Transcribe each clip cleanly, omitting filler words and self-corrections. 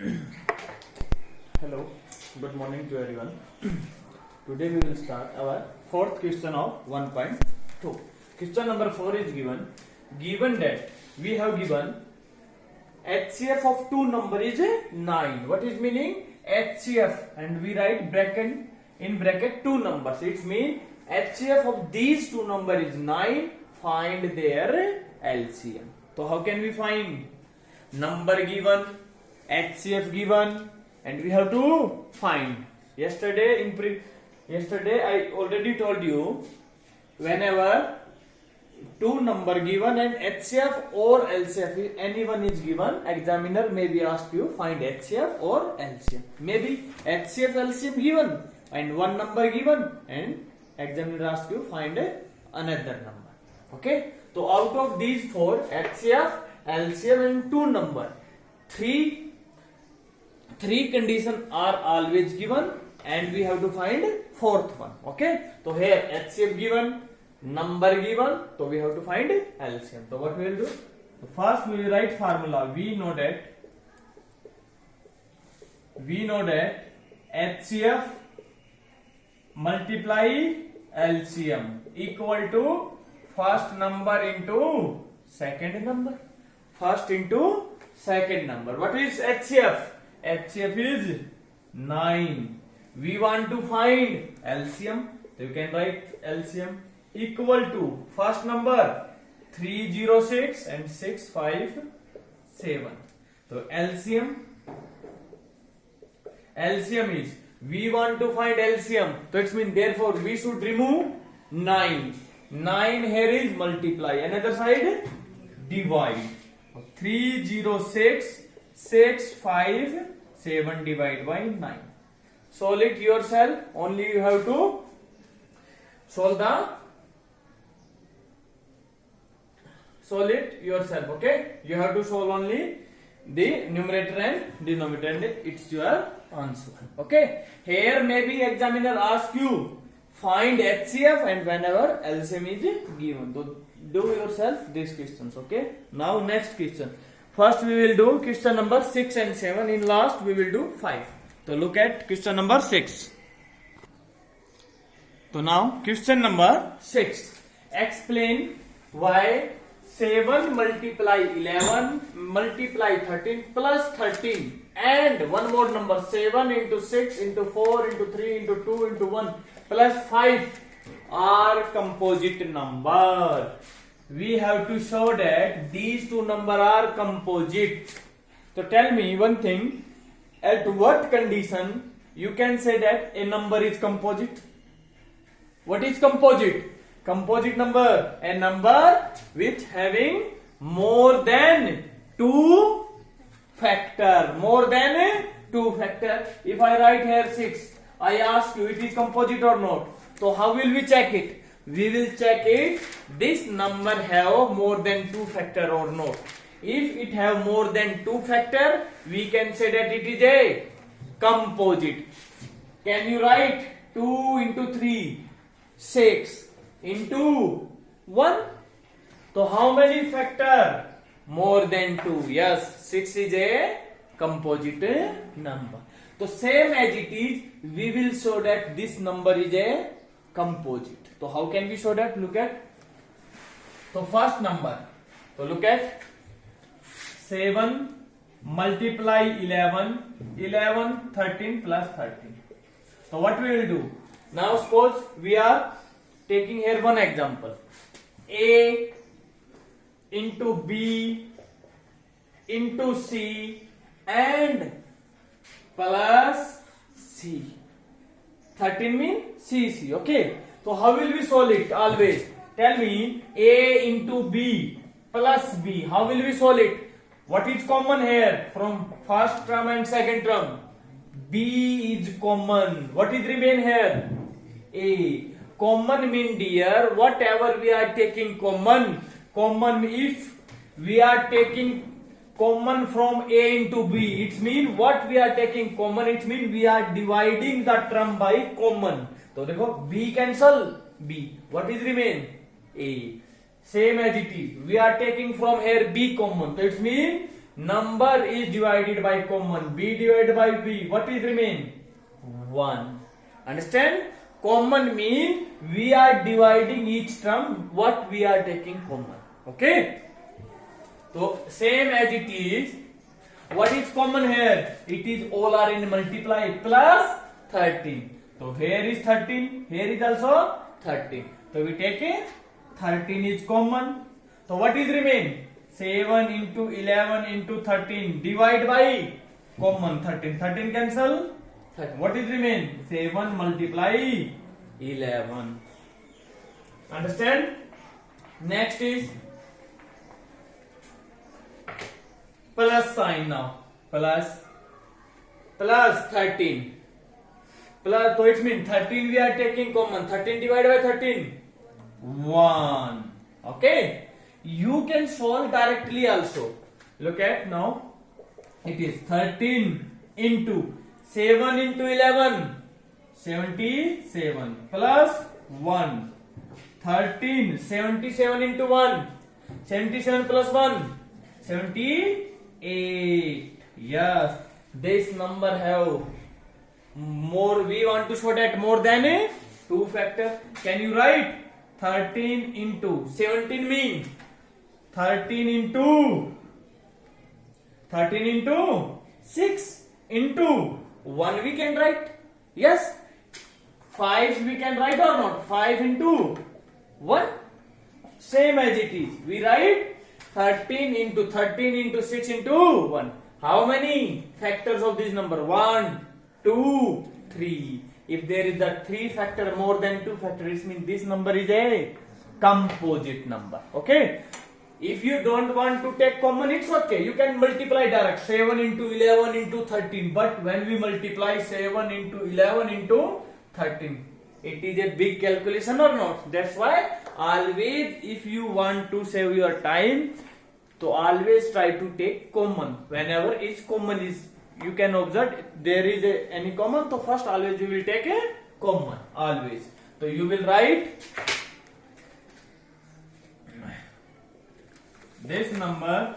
Hello, good morning to everyone. Today we will start our fourth question of 1.2. Question number 4 is given. Given that we have given HCF of two number is 9. What is meaning? HCF, and we write in bracket two numbers. It means HCF of these two number is 9. Find their LCM. So how can we find? Number given, HCF given, and we have to find. Yesterday I already told you, whenever two number given and HCF or LCF anyone is given, examiner may be asked you find HCF or LCM. Maybe HCF LCM given and one number given, and examiner asks you find another number. Okay, so out of these four, HCF, LCM and two number, three conditions are always given, and we have to find fourth one. Okay, so here HCF given, number given, so we have to find LCM. So what we will do? So first we will write formula. We know that HCF multiply LCM equal to first number into second number. First into second number. What is HCF? HCF is 9. We want to find LCM. So you can write LCM equal to first number 306 and 657. So LCM is, we want to find LCM. So it means therefore we should remove 9. 9 here is multiply. Another side divide. 306 657 divided by 9. Solve it yourself. Only you have to solve it yourself. Okay, you have to solve only the numerator and denominator, and it's your answer. Okay, here maybe examiner ask you find HCF and whenever LCM is given. So do yourself these questions. Okay, now next question. First we will do question number 6 and 7. In last we will do 5. So look at question number 6. So now question number 6. Explain why 7 multiply 11 multiply 13 plus 13 and one more number 7 into 6 into 4 into 3 into 2 into 1 plus 5 are composite number. We have to show that these two numbers are composite. So tell me one thing, at what condition you can say that a number is composite? What is composite? Composite number, a number which having more than two factor. More than two factor. If I write here 6, I ask you it is composite or not. So how will we check it? We will check it, this number have more than two factor or not. If it have more than two factor, we can say that it is a composite. Can you write 2 into 3, 6 into 1? So how many factor? More than 2. Yes, 6 is a composite number. So same as it is, we will show that this number is a composite. So how can we show that? Look at. So first number. So look at 7 multiply 11, 13 plus 13. So what we will do? Now suppose we are taking here one example. A into B into C and plus C. 13 means CC. Okay. So how will we solve it? Always tell me A into B plus B. How will we solve it? What is common here from first term and second term? B is common. What is remain here? A. Common mean dear, whatever we are taking common. Common, if we are taking common from A into B, it means what we are taking common, it means we are dividing the term by common. So देखो B cancel B. What is remain? A. Same as it is. We are taking from here B common. So it means Number is divided by common. B divided by B. What is remain? 1. Understand? Common mean we are dividing each term what we are taking common. Okay? So same as it is. What is common here? It is all are in multiply plus 13. So here is 13. Here is also 13. So we take it. 13 is common. So what is remain? 7 into 11 into 13. Divide by common 13. 13 cancel. What is remain? 7 multiply 11. Understand? Next is plus sign now. Plus 13. Plus, so it means 13 we are taking common. 13 divided by 13. 1. Okay? You can solve directly also. Look at now. It is 13 into 7 into 11. 77 plus 1. 13. 77 into 1. 77 plus 1. 78. Yes. This number have more. We want to show that more than a 2 factor. Can you write 13 into 17 mean 13 into 6 into 1 we can write. Yes. 5 we can write or not? 5 into 1. Same as it is. We write 13 into 6 into 1. How many factors of this number? 1, 2, 3. If there is the 3 factor more than 2 factor, it means this number is a composite number. Okay. If you don't want to take common, it's okay. You can multiply direct. 7 into 11 into 13. But when we multiply 7 into 11 into 13, it is a big calculation or not? That's why always if you want to save your time, so always try to take common. Whenever each common is, you can observe there is any common, so first always you will take a common. Always. So you will write this number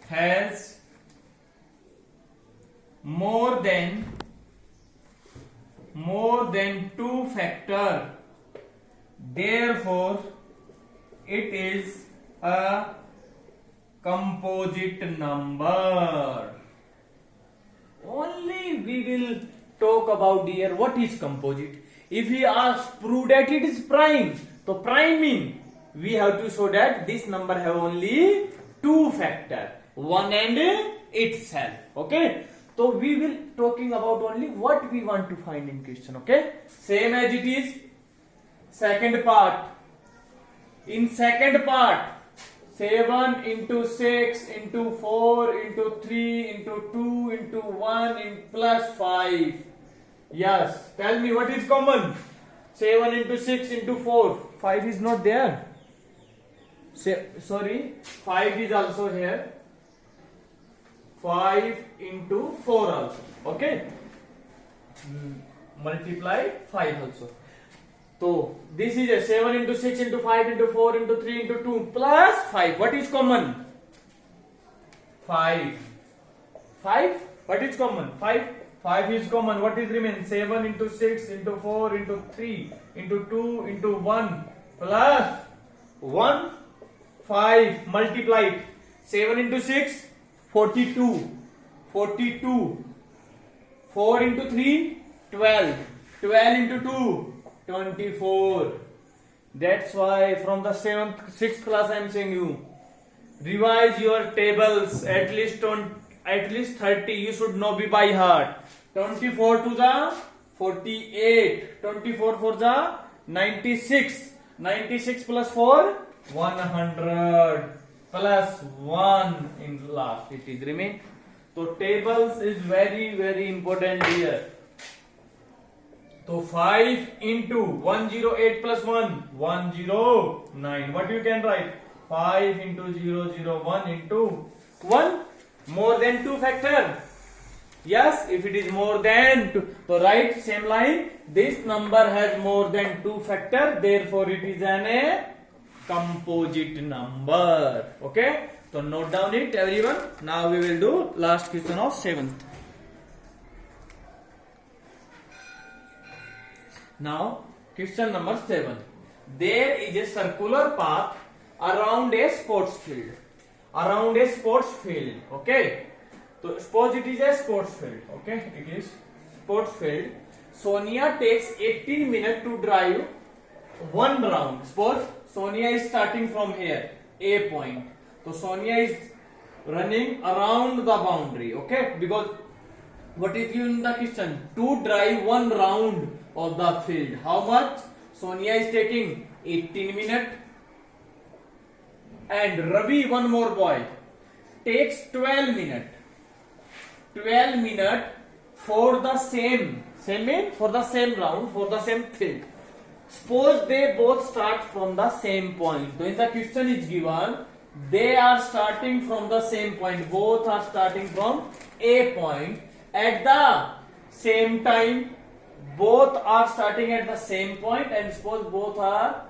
has more than 2 factor, therefore it is a composite number. Only we will talk about here what is composite. If we ask prove that it is prime, so prime mean we have to show that this number have only 2 factor, 1 and itself. Okay. So we will talking about only what we want to find in question. Okay. Same as it is. Second part. In second part, 7 into 6 into 4 into 3 into 2 into 1 in plus 5. Yes. Tell me what is common. 7 into 6 into 4. 5 is not there. Sorry. 5 is also here. 5 into 4 also. Okay. Multiply 5 also. So this is a 7 into 6 into 5 into 4 into 3 into 2 plus 5. What is common? 5. 5. What is common? 5. 5 is common. What is remain? 7 into 6 into 4 into 3 into 2 into 1 plus 1. 5 multiplied. 7 into 6. 42. 42. 4 into 3. 12. 12 into 2. 24. That's why from the 6th class I am saying you revise your tables at least 30. You should know be by heart. 24 to the 48. 24 for the 96. 96 plus 4 100 plus 1 in last. It is remain. So tables is very important here. So 5 into 108 plus 1 109. What you can write? 5 into 001 into 1 more than 2 factor. Yes, if it is more than 2, so write same line. This number has more than 2 factor, therefore it is a composite number. Okay. So So note down it, everyone. Now we will do last question of 7th. Now question number 7. There is a circular path around a sports field. Around a sports field. Okay. So suppose it is a sports field. Okay. It is sports field. Sonia takes 18 minutes to drive one round. Suppose Sonia is starting from here, A point. So Sonia is running around the boundary. Okay. Because what is given in the question? To drive one round of the field. How much? Sonia is taking 18 minutes. And Ravi, one more boy, takes 12 minutes. 12 minutes for the same for the same round, for the same field. Suppose they both start from the same point. So in the question is given, they are starting from the same point. Both are starting from A point at the same time. Both are starting at the same point, and suppose both are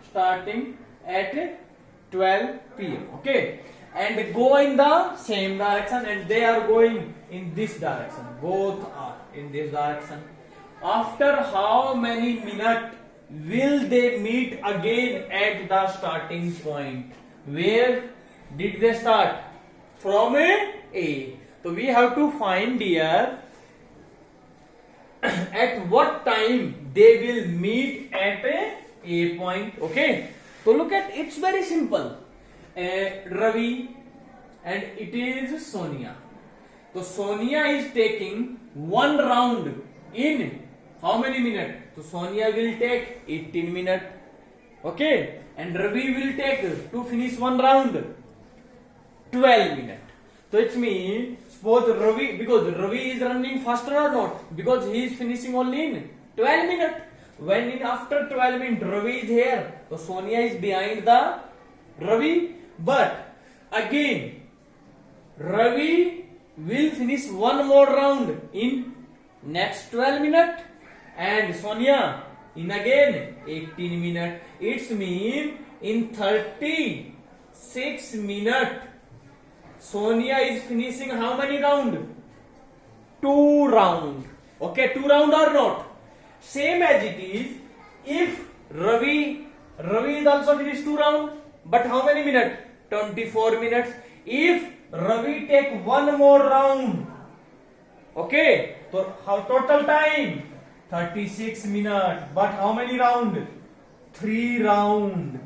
starting at 12 p.m. Okay, and go in the same direction, and they are going in this direction. Both are in this direction. After how many minutes will they meet again at the starting point? Where did they start? From A. So we have to find here at what time they will meet at A point. Okay. So look at, it's very simple. Ravi and it is Sonia. So Sonia is taking one round in how many minutes? So Sonia will take 18 minutes. Okay. And Ravi will take, to finish one round, 12 minutes. So it means, suppose Ravi, because Ravi is running faster or not? Because he is finishing only in 12 minutes. When in after 12 minutes Ravi is here, so Sonia is behind the Ravi. But again, Ravi will finish one more round in next 12 minutes, and Sonia in again 18 minutes. It means in 36 minutes Sonia is finishing how many rounds? 2 rounds. Okay, 2 rounds or not? Same as it is if Ravi is also finished 2 rounds, but how many minutes? 24 minutes. If Ravi take one more round, okay, so how total time? 36 minutes. But how many rounds? 3 rounds.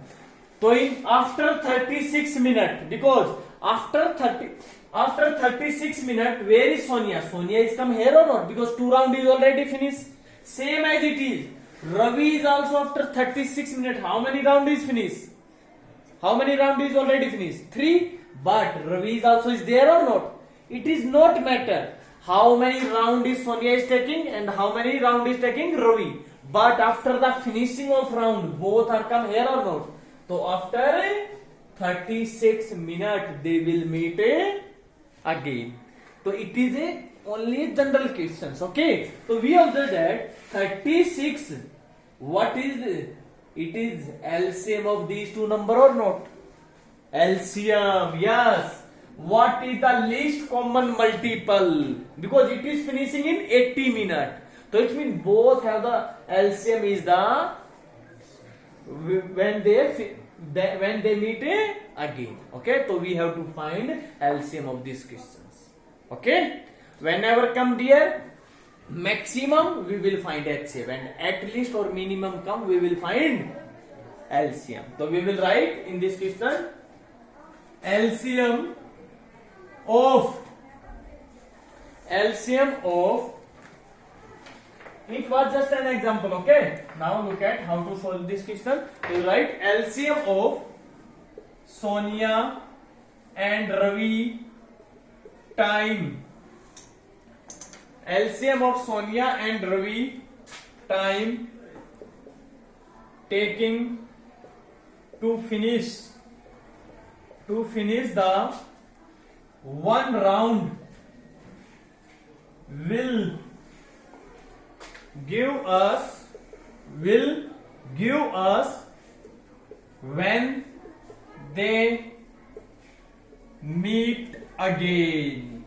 So in after 36 minutes, because after 36 minutes, where is Sonia? Sonia is come here or not? Because 2 rounds is already finished. Same as it is. Ravi is also after 36 minutes. How many rounds is finished? How many rounds is already finished? 3. But Ravi is also is there or not? It is not matter how many rounds is Sonia is taking and how many rounds is taking Ravi. But after the finishing of round, both are come here or not? So after 36 minutes they will meet again. So it is only general questions. Okay. So we observe that 36. What is it? It is LCM of these two number or not? LCM. Yes. What is the least common multiple? Because it is finishing in 80 minutes. So it means both have the LCM is the when they meet again. Okay. So we have to find LCM of these questions. Okay. Whenever come here, maximum we will find HCF, and at least or minimum come we will find LCM. So we will write in this question LCM of it was just an example. Okay. Now look at how to solve this question. We will write LCM of Sonia and Ravi time. LCM of Sonia and Ravi time taking to finish the one round will give us when they meet again.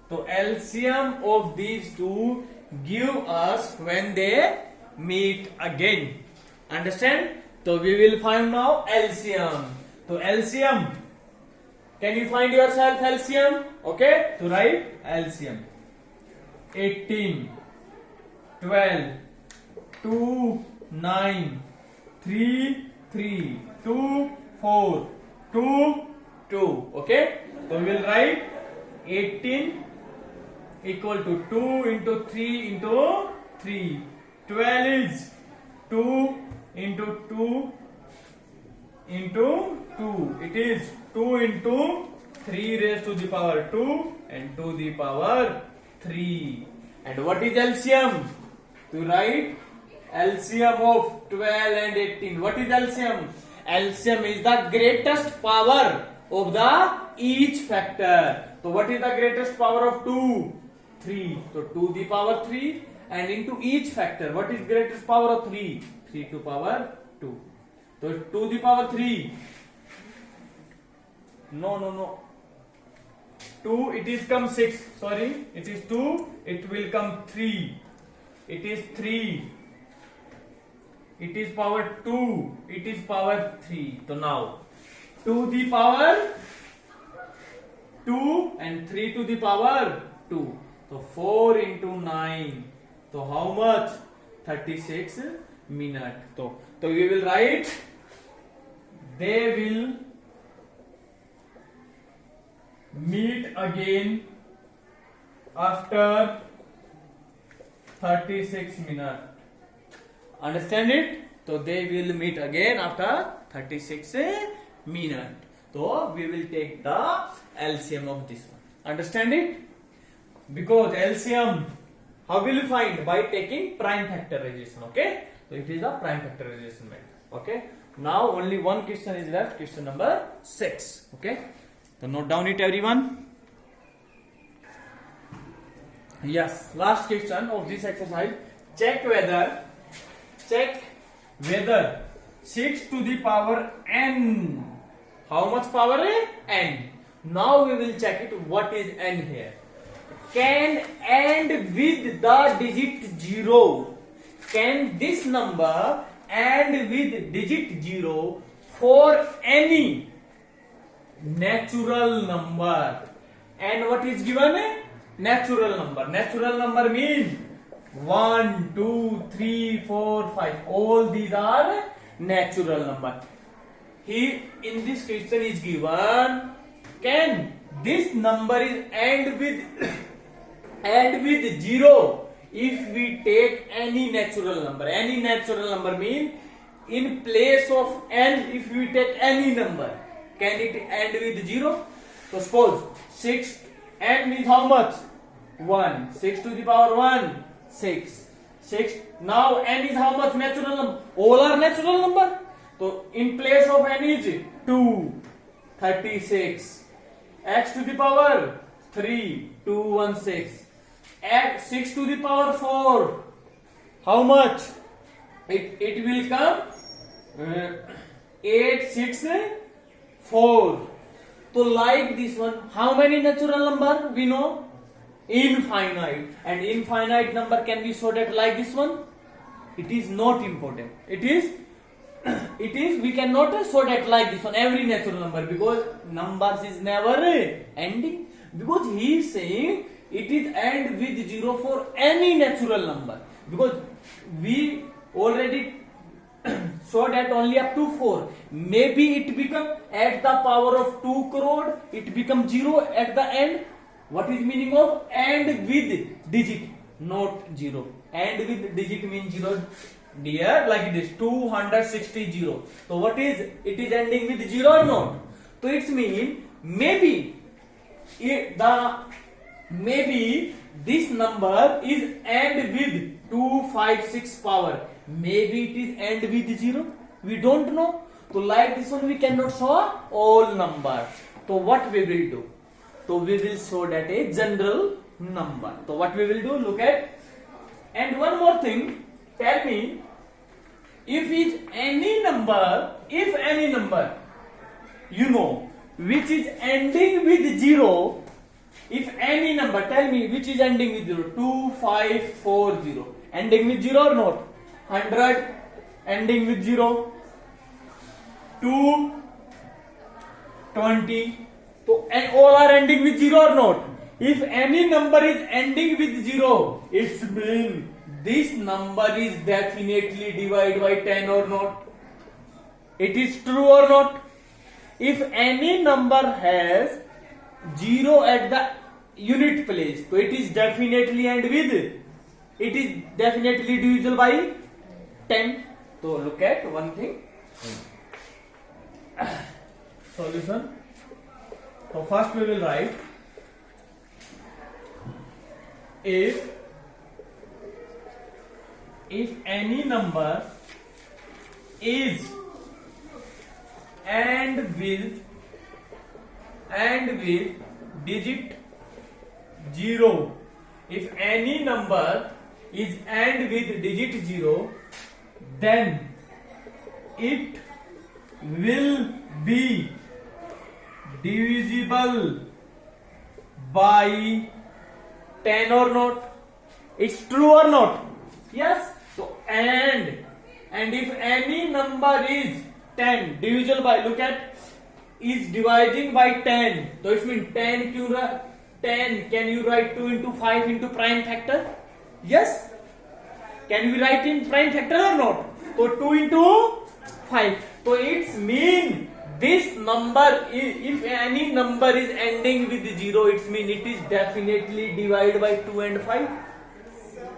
So LCM of these two give us when they meet again. Understand? So we will find now LCM. So LCM. Can you find yourself LCM? Okay. So write LCM. 18, 12, 2, 9, 3, 3, 2, 4, 2, 2. Okay. So we will write 18 equal to 2 into 3 into 3. 12 is 2 into 2 into 2. It is 2 into 3 raised to the power 2 and to the power 3. And what is LCM? To write LCM of 12 and 18. What is LCM? LCM is the greatest power of the each factor. So what is the greatest power of 2? 3. So 2 the power 3 and into each factor. What is greatest power of 3? 3 to power 2. So 2 the power 3. No. 2 it is come 6. Sorry, it is 2. It will come 3. It is 3. It is power 2. It is power 3. So now 2 the power 2 and 3 to the power 2. So 4 into 9. So how much? 36 minutes. So we will write they will meet again after 36 minutes. Understand it? So they will meet again after 36 minutes. So we will take the LCM of this one. Understand it? Because LCM, how will you find? By taking prime factorization. Okay? So it is a prime factorization method. Okay? Now only one question is left. Question number 6. Okay? So note down it, everyone. Yes, last question of this exercise. Check whether 6 to the power n. How much power? N. Now we will check it. What is n here? Can end with the digit 0. Can this number end with digit 0 for any natural number? And what is given? Natural number. Natural number means 1, 2, 3, 4, 5. All these are natural number. Here in this question is given, can this number is end with 0 if we take any natural number. Any natural number means in place of n, if we take any number, can it end with 0? So suppose 6, n means how much? 1. 6 to the power 1, 6. 6. Now n is how much natural number? All are natural number. So in place of n is 2, 36. X to the power 3, 2, 1, 6. X 6 to the power 4. How much? It will come 8, 6, 4. So like this one, how many natural number we know? Infinite. And infinite number can be sorted like this one. It is not important. It is we cannot sort it like this one, every natural number, because numbers is never ending. Because he is saying it is end with 0 for any natural number. Because we already saw that only up to 4. Maybe it become at the power of 2 crore, it becomes 0 at the end. What is meaning of end with digit? Not 0. End with digit means 0. Dear, like this 260 0. So what is it is ending with 0 or not? So it means maybe this number is end with 256 power. Maybe it is end with 0. We don't know. So like this one we cannot show all numbers. So what we will do? So we will show that a general number. So what we will do? Look at. And one more thing. Tell me, if any number, you know, which is ending with 0. If any number, tell me which is ending with 0. 2540 ending with 0 or not? 100 ending with 0. 220, so and all are ending with 0 or not? If any number is ending with 0, it's mean this number is definitely divided by 10 or not? It is true or not? If any number has 0 at the unit place, so it is definitely end with, it is definitely divisible by 10. So look at one thing. Solution. So first we will write, if any number is and with digit 0, if any number is and with digit 0, then it will be divisible by 10 or not? It's true or not? Yes. So and if any number is 10 divisible by, look at, is dividing by 10, so it means 10 can you write 2 into 5 into prime factor? Yes. Can we write in prime factor or not? So 2 into 5. So it's mean this number, if any number is ending with 0, it means it is definitely divided by 2 and 5.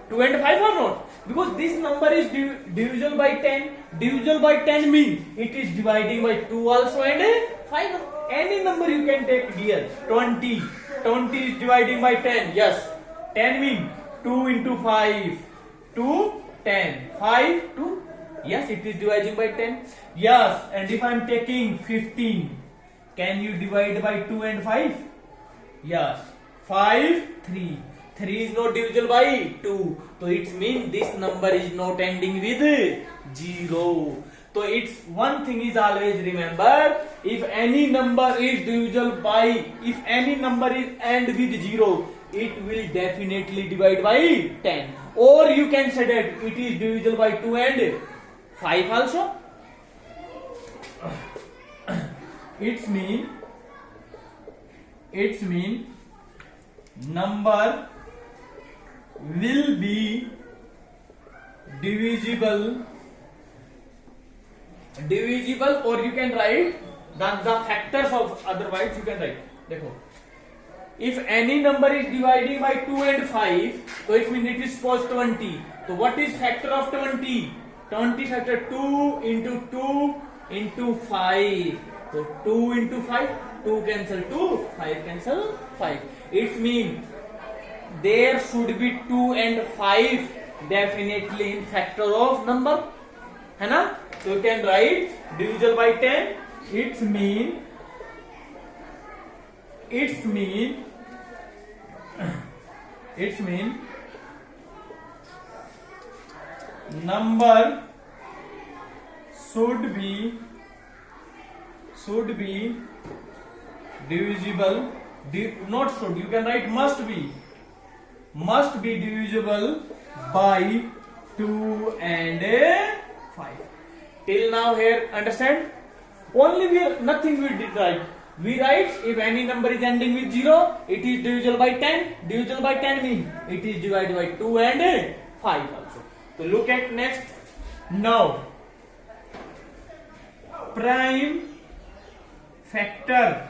2 and 5 or not? Because this number is divisible by 10. Divisible by 10 means it is dividing by 2 also and 5. Any number you can take here. 20. 20 is dividing by 10. Yes. 10 means 2 into 5. 2, 10. 5, 2. Yes, it is dividing by 10. Yes, and if I am taking 15, can you divide by 2 and 5? Yes. 5, 3. 3 is not divisible by 2. So it means this number is not ending with 0. So it's one thing is always remember, if any number is divisible by, if any number is end with 0, it will definitely divide by 10. Or you can say that it is divisible by 2 and 5 also. It's mean number will be divisible, or you can write the factors of, otherwise you can write, देखो, if any number is dividing by 2 and 5, so it means it is suppose 20. So what is factor of 20? 20 factor 2 into 2 into 5. So 2 into 5, 2 cancel 2, 5 cancel 5. It means there should be 2 and 5 definitely in factor of number, है ना? So you can write divisible by 10. It's mean number should be divisible, not should, you can write must be divisible by 2 and 5. Till now here, understand? Only nothing we did right. We write if any number is ending with 0, it is divisible by 10. Divisible by 10 means it is divided by 2 and 5 also. So look at next. Now, prime factor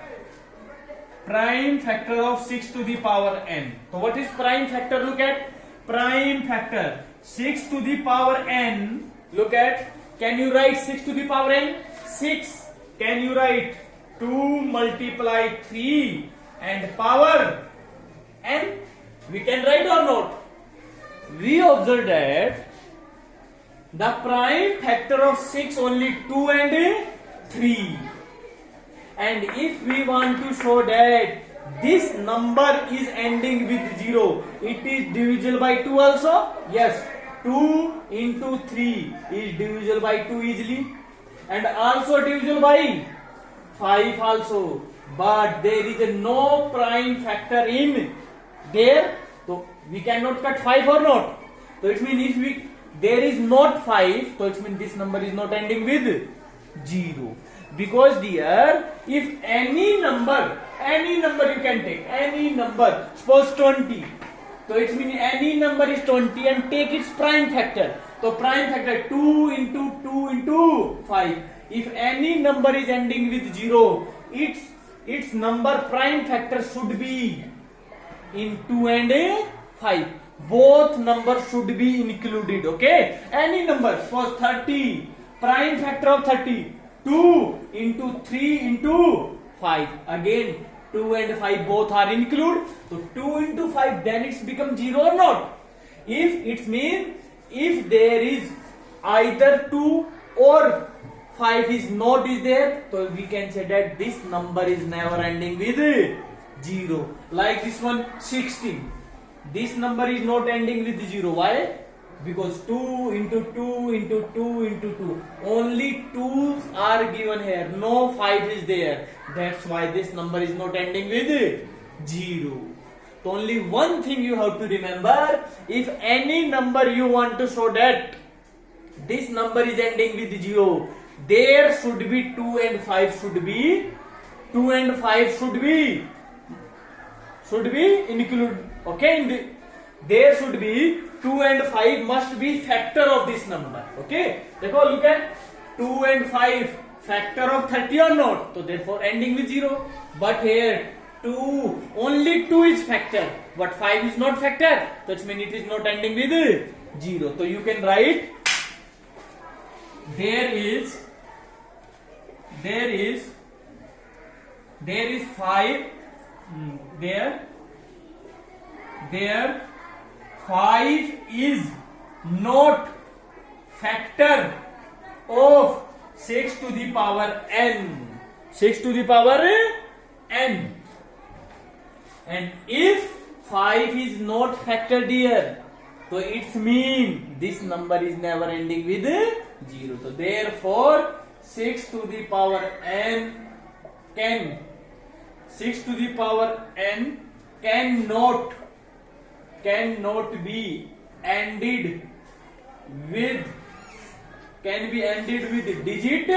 of 6 to the power n. So what is prime factor? Look at prime factor 6 to the power n. Look at, can you write 6 to the power n? 6. Can you write 2 multiply 3 and power n? We can write or not? We observe that the prime factor of 6 only 2 and 3. And if we want to show that this number is ending with 0, it is divisible by 2 also? Yes. 2 into 3 is divisible by 2 easily. And also divisible by 5 also. but there is a no prime factor in there, so we cannot cut 5 or not. So it means if we there is not 5, so it means this number is not ending with 0. Because dear, if any number you can take, any number, suppose 20, so it means any number is 20 and take its prime factor. So prime factor 2 into 2 into 5. If any number is ending with 0, its number prime factor should be in 2 and 5. Both numbers should be included, okay? Any number, suppose 30, prime factor of 30, 2 into 3 into 5. Again, 2 and 5 both are included. So 2 into 5, then it's become 0 or not? If it means, if there is either 2 or 5 is not is there, so we can say that this number is never ending with 0. Like this one, 16. This number is not ending with 0. Why? Because 2 into 2 into 2 into 2. Only 2 are given here. No 5 is there. That's why this number is not ending with 0. So only one thing you have to remember. If any number you want to show that this number is ending with 0, there should be 2 and 5 should be. 2 and 5 should be included. Okay, there should be 2 and 5 must be factor of this number. Okay, देखो look at 2 and 5 factor of 30 or not. So therefore ending with 0. But here 2 only 2 is factor, but 5 is not factor. That means it is not ending with 0. So you can write there is 5 there 5 is not factor of 6 to the power n. 6 to the power n. And if 5 is not factor dear, so it means this number is never ending with 0. So therefore 6 to the power n can 6 to the power n cannot be ended with digit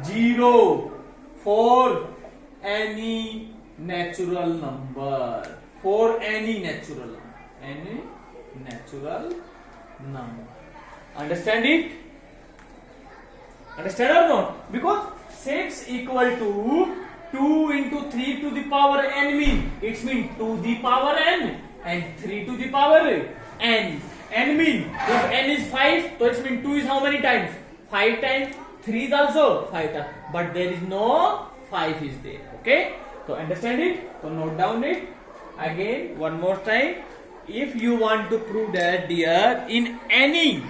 0 for any natural number. Any natural number. Understand it? Understand or not? Because 6 equal to 2 into 3 to the power n mean, it means 2 to the power n and 3 to the power n. N mean, if n is 5, so it means 2 is how many times? 5 times. 3 is also 5 times. But there is no 5 is there. Okay? So understand it? So note down it. Again, one more time. If you want to prove that dear, in any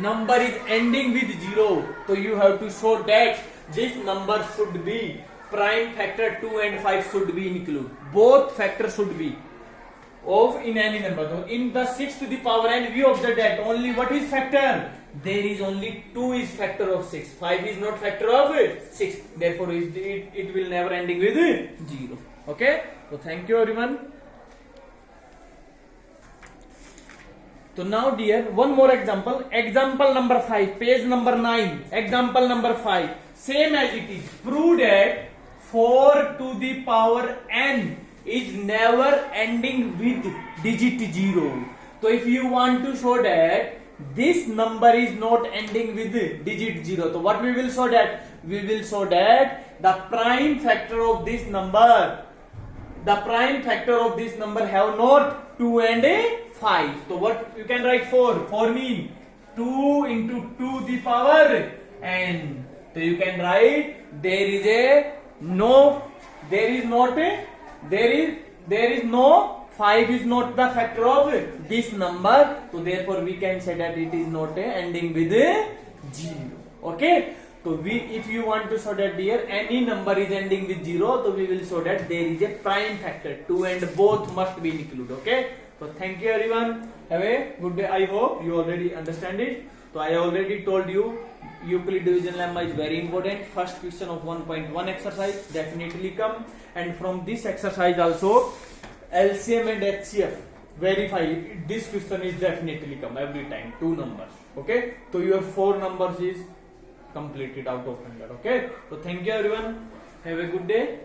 number is ending with 0, so you have to show that this number should be prime factor 2 and 5 should be included. Both factors should be of in any number. So in the 6 to the power n, we observe that only what is factor? There is only 2 is factor of 6. 5 is not factor of 6. Therefore, it will never ending with 0. Okay? So thank you everyone. So now dear, one more example. Example number 5, page number 9. Example number 5. Same as it is. Prove that 4 to the power n is never ending with digit 0. So if you want to show that this number is not ending with digit 0, so what we will show that? We will show that the prime factor of this number have not 2 and 5. So what you can write 4? 4 mean 2 into 2 the power n. So you can write there is no 5 is not the factor of this number. So therefore we can say that it is not ending with 0. Okay. So if you want to show that dear any number is ending with 0, so we will show that there is a prime factor 2 and both must be included. Okay. So thank you everyone. Have a good day. I hope you already understand it. So I already told you Euclid division lemma is very important. First question of 1.1 exercise definitely come, and from this exercise also LCM and HCF verify. This question is definitely come every time, 2 numbers. Okay, so your 4 numbers is completed out of 100. Okay, so thank you everyone, have a good day.